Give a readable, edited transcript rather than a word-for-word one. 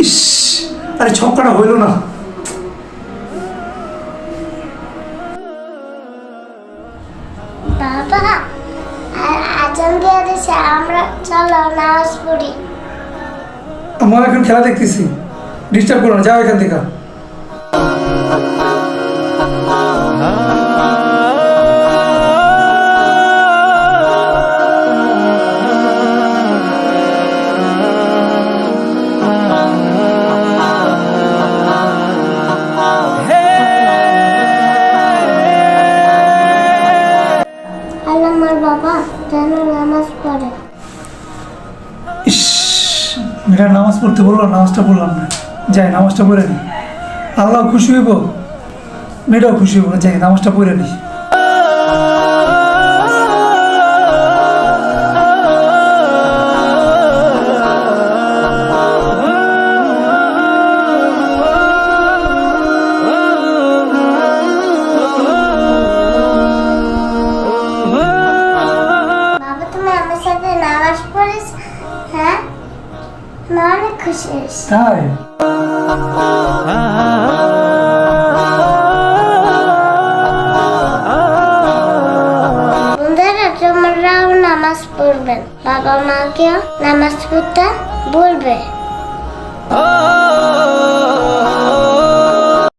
ইস, আরে ছক্কাটা হইল না। বাবা আজান দিয়ে দিছে, আমরা চলো নামাজ পড়ি। আমরা এখন খেলা দেখতেছি, ডিস্টার্ব করো না, যাও এখান থেকে। আমার বাবা যেন নামাজ পড়ে। ইস, মেয়েরা নামাজ পড়তে বললো, নামাজটা পড়লাম না। যাই নামাজটা পড়ে নি, আল্লাহ খুশি হইব, মেয়েটাও খুশি হইব। যাই নামাজটা পড়ে নি। বাবা তুমি আমার সাথে নামাজ পড়িস? হ্যাঁ, আমি অনেক খুশি হয়েছি। তাই বন্ধুরা তোমরাও নামাজ পড়বেন, বাবা মাকেও নামাজ পড়তে বলবে।